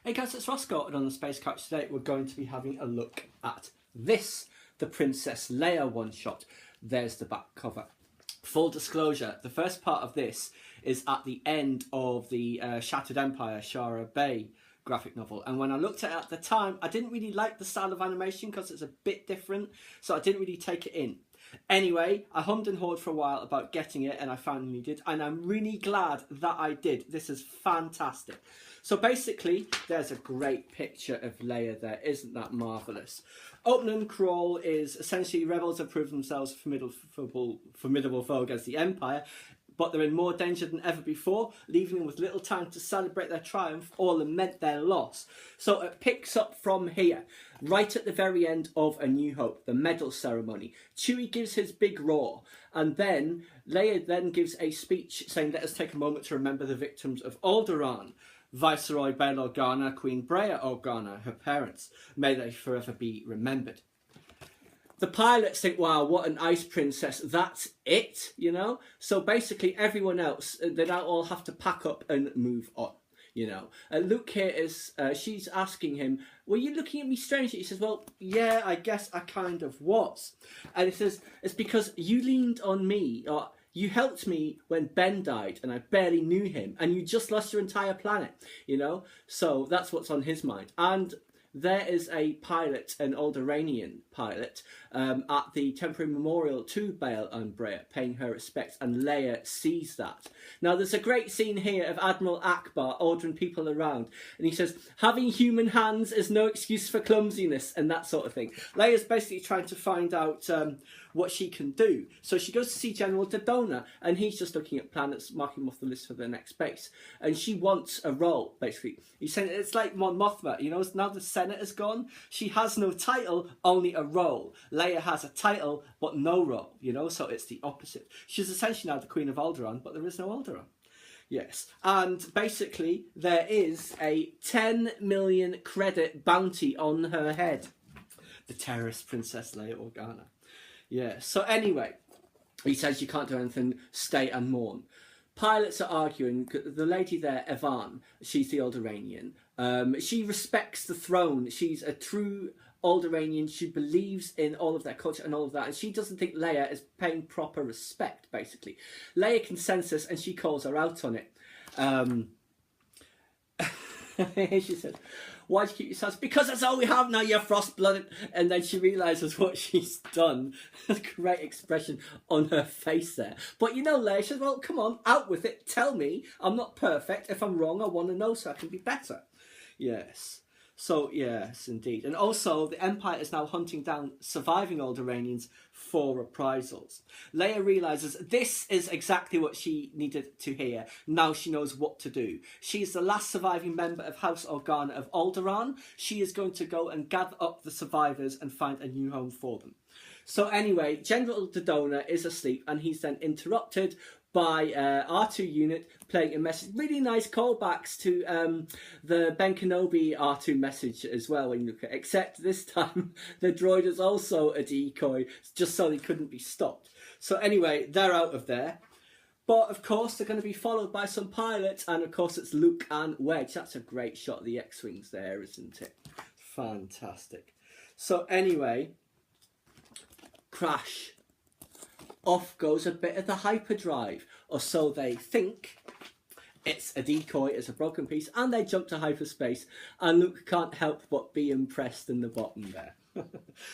Hey guys, it's Roscoe, and on the Space Couch today we're going to be having a look at this, the Princess Leia one-shot. There's the back cover. Full disclosure, the first part of this is at the end of the Shattered Empire, Shara Bay graphic novel, and when I looked at it at the time, I didn't really like the style of animation because it's a bit different, so I didn't really take it in. Anyway, I hummed and hawed for a while about getting it, and I finally did, and I'm really glad that I did. This is fantastic. So basically, there's a great picture of Leia there. Isn't that marvellous? Opening crawl is essentially rebels have proved themselves a formidable foe against the Empire, but they're in more danger than ever before, leaving them with little time to celebrate their triumph or lament their loss. So it picks up from here, right at the very end of A New Hope, the medal ceremony. Chewie gives his big roar, and then Leia then gives a speech saying, "Let us take a moment to remember the victims of Alderaan. Viceroy Bail Organa, Queen Breya Organa, her parents. May they forever be remembered." The pilots think, wow, what an ice princess, that's it, you know? So basically everyone else, they now all have to pack up and move on, you know? Luke here is, she's asking him, were you looking at me strangely? He says, well, yeah, I guess I kind of was. And he says, it's because you leaned on me, or you helped me when Ben died and I barely knew him, and you just lost your entire planet, you know? So that's what's on his mind. And there is a pilot, an Alderaanian pilot, at the temporary memorial to Bail and Breya, paying her respects, and Leia sees that. Now, there's a great scene here of Admiral Akbar ordering people around, and he says, having human hands is no excuse for clumsiness, and that sort of thing. Leia's basically trying to find out what she can do. So she goes to see General Dodona, and he's just looking at planets, marking them off the list for the next base. And she wants a role, basically. He's saying it's like Mon Mothma, you know, now the Senate is gone, she has no title, only a role. Leia has a title, but no role, you know, so it's the opposite. She's essentially now the Queen of Alderaan, but there is no Alderaan. Yes, and basically there is a 10 million credit bounty on her head. The terrorist Princess Leia Organa. Yeah, so anyway, he says you can't do anything, stay and mourn. Pilots are arguing, the lady there, Evan, she's the Alderaanian. She respects the throne. She's a true Alderaanian. She believes in all of their culture and all of that, and she doesn't think Leia is paying proper respect, basically. Leia can sense this, and she calls her out on it. She said, why'd you keep your silence? Because that's all we have now, you're frost-blooded. And then she realises what she's done. Great expression on her face there. But you know, Leia, she says, well, come on, out with it. Tell me, I'm not perfect. If I'm wrong, I want to know so I can be better. Yes. So, yes, indeed. And also, the Empire is now hunting down surviving Alderaanians for reprisals. Leia realises this is exactly what she needed to hear. Now she knows what to do. She is the last surviving member of House Organa of Alderaan. She is going to go and gather up the survivors and find a new home for them. So anyway, General Dodona is asleep, and he's then interrupted by R2 unit playing a message. Really nice callbacks to the Ben Kenobi R2 message as well, when you look at it. Except this time the droid is also a decoy, just so they couldn't be stopped. So anyway, they're out of there. But of course they're going to be followed by some pilots, and of course it's Luke and Wedge. That's a great shot of the X-Wings there, isn't it? Fantastic. So anyway, crash. Off goes a bit of the hyperdrive, or so they think. It's a decoy, it's a broken piece, and they jump to hyperspace, and Luke can't help but be impressed in the bottom there.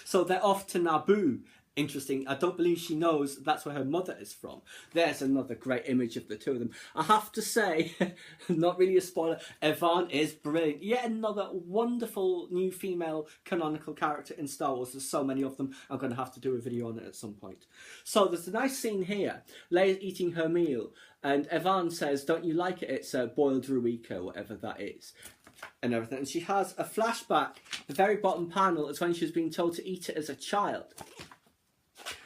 So they're off to Naboo. Interesting. I don't believe she knows that's where her mother is from. There's another great image of the two of them. I have to say, not really a spoiler, Evan is brilliant. Yet another wonderful new female canonical character in Star Wars. There's so many of them. I'm going to have to do a video on it at some point. So there's a nice scene here. Leia's eating her meal, and Evan says, don't you like it? It's a boiled ruika, whatever that is. And everything. And she has a flashback. The very bottom panel is when she was being told to eat it as a child.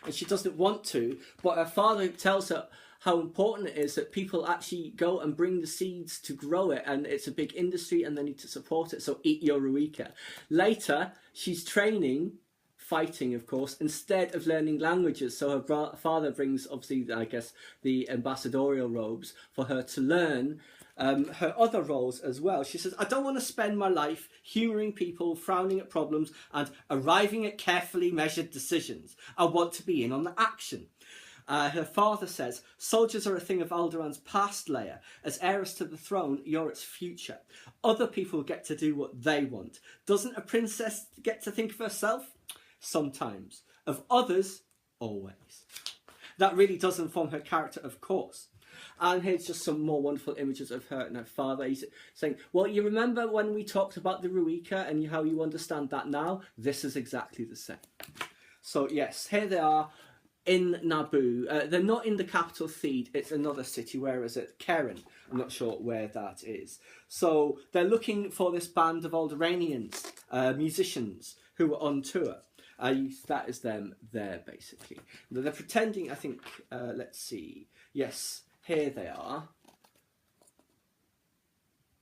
And she doesn't want to, but her father tells her how important it is that people actually go and bring the seeds to grow it, and it's a big industry and they need to support it, so eat your ruika. Later, she's training, fighting of course, instead of learning languages, so her father brings, obviously, I guess, the ambassadorial robes for her to learn her other roles as well. She says, I don't want to spend my life humouring people, frowning at problems, and arriving at carefully measured decisions. I want to be in on the action. Her father says, soldiers are a thing of Alderaan's past, Leia. As heiress to the throne, you're its future. Other people get to do what they want. Doesn't a princess get to think of herself? Sometimes. Of others, always. That really does inform her character, of course. And here's just some more wonderful images of her and her father. He's saying, well, you remember when we talked about the Ruika and how you understand that now? This is exactly the same. So, yes, here they are in Naboo. They're not in the capital Theed. It's another city. Where is it? Keren. I'm not sure where that is. So they're looking for this band of Alderaanians, musicians, who are on tour. That is them there, basically. They're pretending, I think, let's see. Yes, here they are.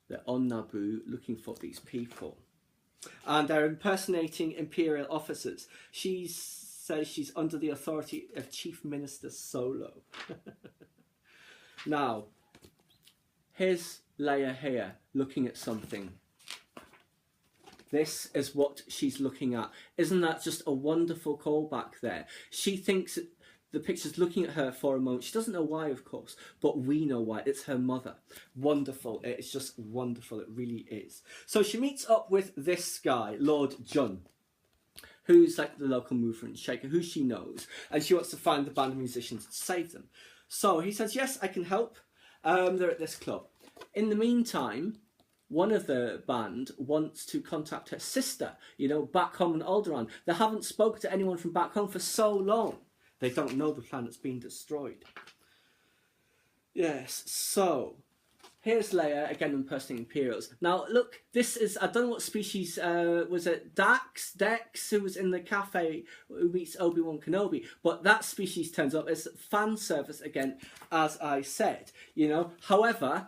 They're on Naboo looking for these people. And they're impersonating Imperial officers. She says she's under the authority of Chief Minister Solo. Now, here's Leia here looking at something. This is what she's looking at. Isn't that just a wonderful callback there? She thinks the picture's looking at her for a moment. She doesn't know why, of course, but we know why. It's her mother. Wonderful. It's just wonderful. It really is. So she meets up with this guy, Lord Jun, who's like the local mover and shaker, who she knows, and she wants to find the band of musicians to save them. So he says, yes, I can help. They're at this club. In the meantime, one of the band wants to contact her sister, back home in Alderaan. They haven't spoken to anyone from back home for so long. They don't know the planet's been destroyed. Yes, so here's Leia, again impersonating Imperials. Now, look, this is, I don't know what species, was it Dex, who was in the cafe, who meets Obi-Wan Kenobi, but that species turns up as fan service again, as I said, However,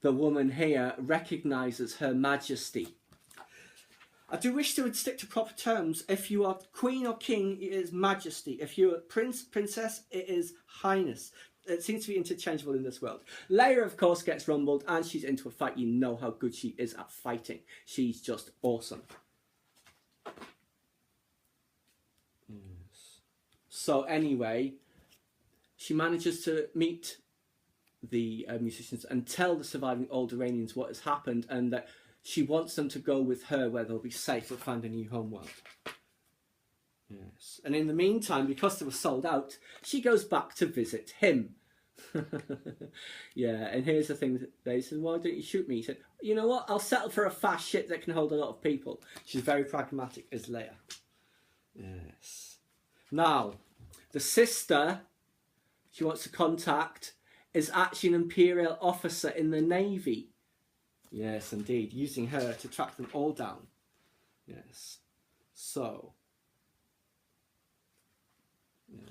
the woman here recognises Her Majesty. I do wish they would stick to proper terms. If you are Queen or King, it is Majesty. If you're Prince, Princess, it is Highness. It seems to be interchangeable in this world. Leia, of course, gets rumbled and she's into a fight. You know how good she is at fighting. She's just awesome. Yes. So anyway, she manages to meet the musicians and tell the surviving Alderaanians what has happened and that she wants them to go with her where they'll be safe and find a new homeworld. Yes. And in the meantime, because they were sold out, she goes back to visit him. Yeah, and here's the thing. They said, why don't you shoot me? He said, you know what? I'll settle for a fast ship that can hold a lot of people. She's very pragmatic as Leia. Yes. Now, the sister she wants to contact is actually an Imperial officer in the Navy. Yes, indeed. Using her to track them all down. Yes. So,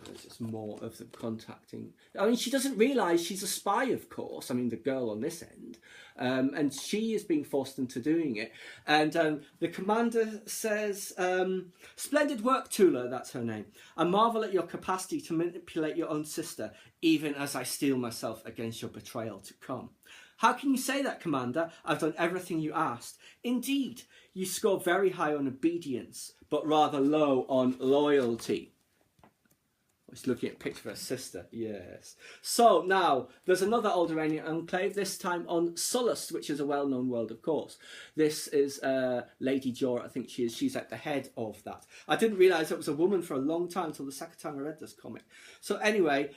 there's just more of them contacting. I mean, she doesn't realise she's a spy, of course. I mean, the girl on this end. And she is being forced into doing it. And the commander says, splendid work, Tula, that's her name. I marvel at your capacity to manipulate your own sister, even as I steel myself against your betrayal to come. How can you say that, Commander? I've done everything you asked. Indeed, you score very high on obedience, but rather low on loyalty. He's looking at a picture of her sister, yes. So now, there's another Alderaanian enclave, this time on Sullust, which is a well-known world, of course. This is Lady Jorah, I think she is. She's at the head of that. I didn't realise it was a woman for a long time, until the second time I read this comic. So anyway,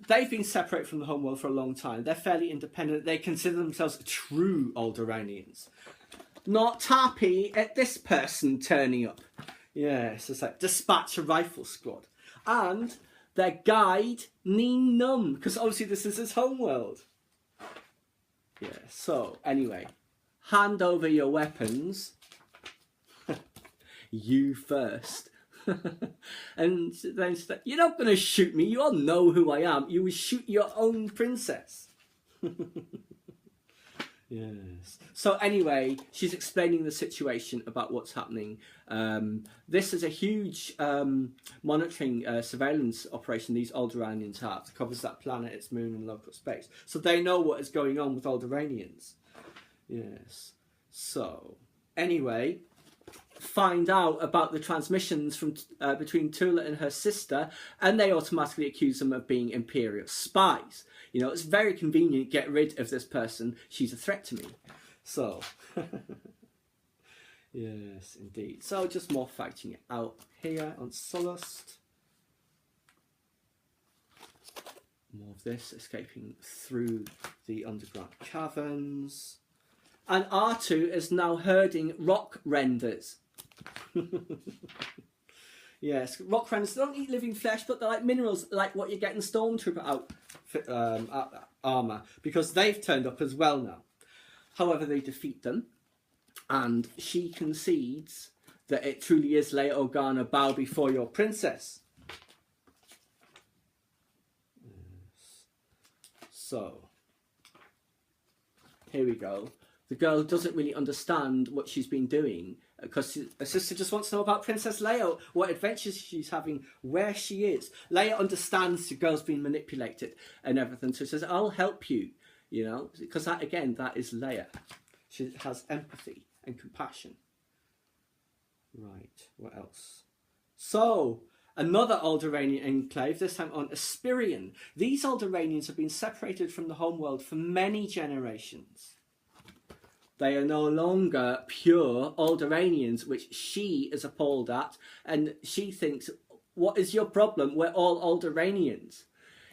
they've been separated from the homeworld for a long time. They're fairly independent. They consider themselves true Alderaanians. Not happy at this person turning up. Yes, it's like dispatch a rifle squad. And their guide, Neen Num, because obviously this is his homeworld. Yeah, so anyway, hand over your weapons. You first. And then she said, you're not going to shoot me. You all know who I am. You will shoot your own princess. Yes. So anyway, she's explaining the situation about what's happening. This is a huge monitoring surveillance operation these Alderaanians have. It covers that planet, its moon, and local space. So they know what is going on with Alderaanians. Yes. So anyway, find out about the transmissions from between Tula and her sister, and they automatically accuse them of being Imperial spies. You know, it's very convenient. Get rid of this person. She's a threat to me. So, yes, indeed. So, just more facting it out here on Sullust. More of this, escaping through the underground caverns. And R2 is now herding rock renders. Yes, rock renders don't eat living flesh, but they're like minerals, like what you get in Stormtrooper armour, because they've turned up as well now. However, they defeat them, and she concedes that it truly is Leia Organa, bow before your princess. So, here we go. The girl doesn't really understand what she's been doing because her sister just wants to know about Princess Leia, what adventures she's having, where she is. Leia understands the girl's been manipulated and everything, so she says, I'll help you, you know, because that, again, that is Leia. She has empathy and compassion. Right, what else? So, another Alderaanian enclave, this time on Aspirian. These Alderaanians have been separated from the homeworld for many generations. They are no longer pure Alderaanians, which she is appalled at, and she thinks, what is your problem? We're all Alderaanians.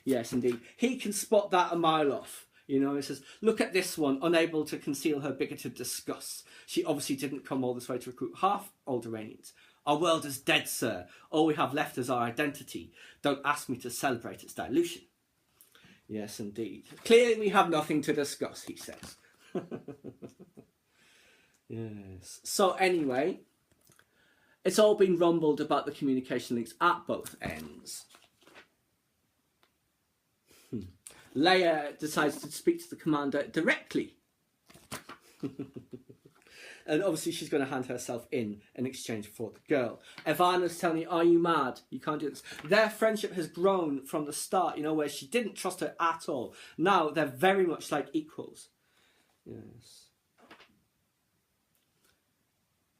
Yes, indeed. He can spot that a mile off. You know, he says, look at this one, unable to conceal her bigoted disgust. She obviously didn't come all this way to recruit half Alderaanians. Our world is dead, sir. All we have left is our identity. Don't ask me to celebrate its dilution. Yes, indeed. Clearly we have nothing to discuss, he says. Yes. So anyway, it's all been rumbled about the communication links at both ends. Leia decides to speak to the commander directly. And obviously she's going to hand herself in exchange for the girl. Ivana's telling me, are you mad? You can't do this. Their friendship has grown from the start, you know, where she didn't trust her at all. Now they're very much like equals. Yes.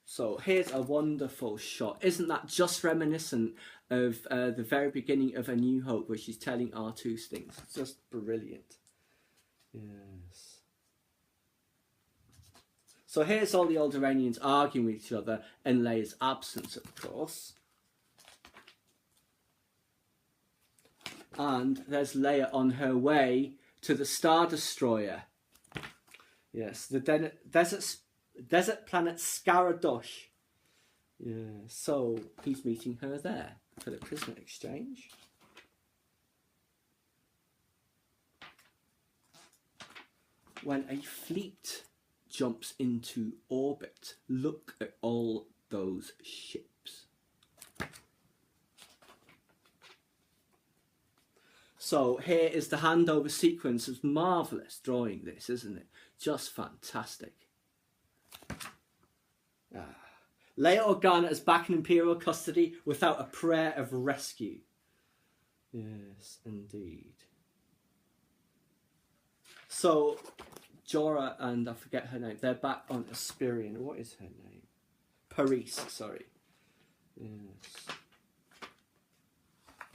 So here's a wonderful shot. Isn't that just reminiscent of the very beginning of A New Hope, where she's telling R2's things? It's just brilliant. Yes. So here's all the Alderaanians arguing with each other in Leia's absence, of course. And there's Leia on her way to the Star Destroyer. Yes, the desert planet Skaradosh. Yeah, so he's meeting her there for the prisoner exchange. When a fleet jumps into orbit, look at all those ships. So here is the handover sequence. It's marvellous drawing this, isn't it? Just fantastic. Leia Organa is back in Imperial custody without a prayer of rescue. Yes, indeed. So, Jorah and I forget her name, they're back on Aspirian. What is her name? Paris, sorry. Yes.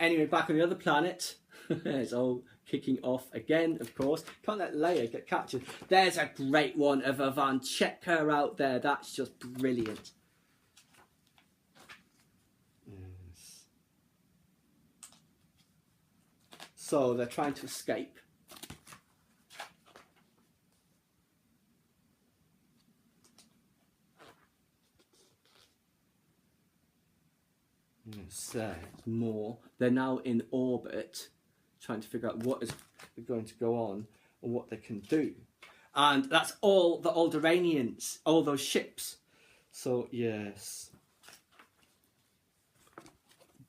Anyway, back on the other planet. It's all kicking off again, of course. Can't let Leia get captured. There's a great one of Avan. Check her out there. That's just brilliant. Yes. So they're trying to escape. Yes, more. They're now in orbit, trying to figure out what is going to go on and what they can do. And that's all the Alderaanians, all those ships. So, yes.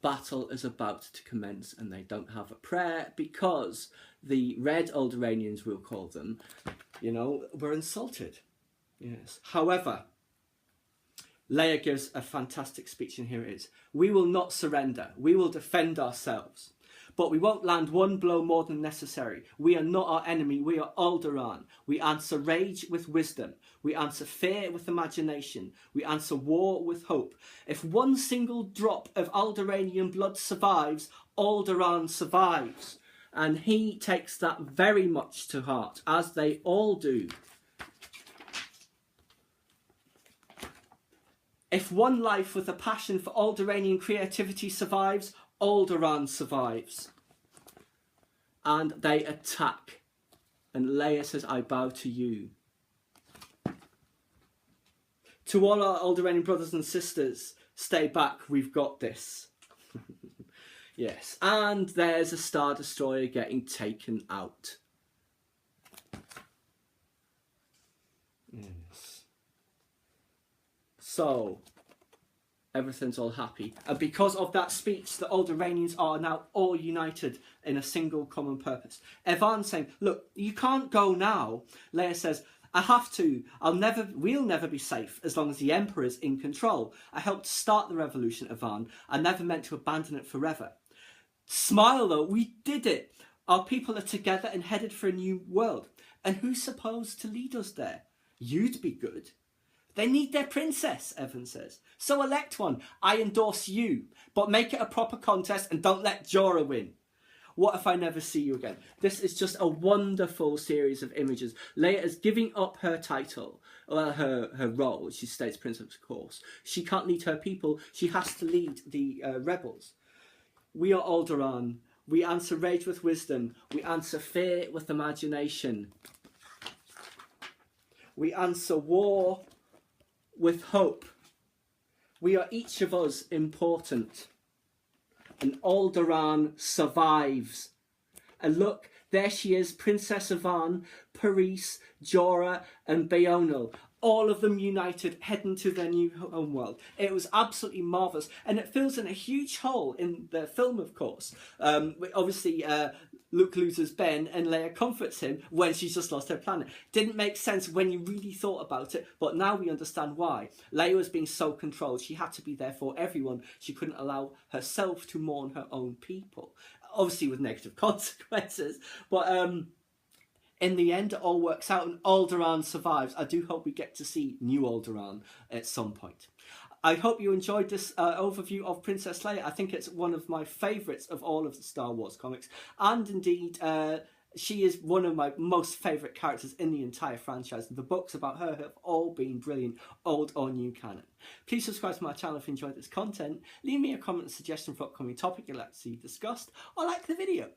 Battle is about to commence and they don't have a prayer because the Red Alderaanians, we'll call them, You know, we're insulted. Yes. However, Leia gives a fantastic speech, and here it is. We will not surrender. We will defend ourselves. But we won't land one blow more than necessary. We are not our enemy. We are Alderaan. We answer rage with wisdom. We answer fear with imagination. We answer war with hope. If one single drop of Alderaanian blood survives, Alderaan survives. And he takes that very much to heart, as they all do. If one life with a passion for Alderaanian creativity survives, Alderaan survives. And they attack. And Leia says, I bow to you. To all our Alderaanian brothers and sisters, stay back, we've got this. Yes, and there's a Star Destroyer getting taken out. Yes. So, everything's all happy. And because of that speech, the Alderaanians are now all united in a single common purpose. Evan's saying, look, you can't go now. Leia says, I have to. We'll never be safe as long as the Emperor's in control. I helped start the revolution, Evan. I never meant to abandon it forever. Smile though, we did it. Our people are together and headed for a new world. And who's supposed to lead us there? You'd be good. They need their princess, Evan says. So elect one. I endorse you. But make it a proper contest and don't let Jorah win. What if I never see you again? This is just a wonderful series of images. Leia is giving up her title, her role. She stays princess, of course. She can't lead her people. She has to lead the rebels. We are Alderaan. We answer rage with wisdom. We answer fear with imagination. We answer war with hope. We are each of us important. And Alderaan survives. And look, there she is, Princess Evan, Paris, Jorah and Beonel. All of them united, heading to their new homeworld. It was absolutely marvellous. And it fills in a huge hole in the film, of course. Obviously, Luke loses Ben and Leia comforts him when she's just lost her planet. Didn't make sense when you really thought about it, but now we understand why. Leia was being so controlled. She had to be there for everyone. She couldn't allow herself to mourn her own people. Obviously with negative consequences, but in the end, it all works out and Alderaan survives. I do hope we get to see new Alderaan at some point. I hope you enjoyed this overview of Princess Leia. I think it's one of my favourites of all of the Star Wars comics. And indeed, she is one of my most favourite characters in the entire franchise. The books about her have all been brilliant, old or new canon. Please subscribe to my channel if you enjoyed this content. Leave me a comment and suggestion for upcoming topic you'd like to see discussed, or like the video.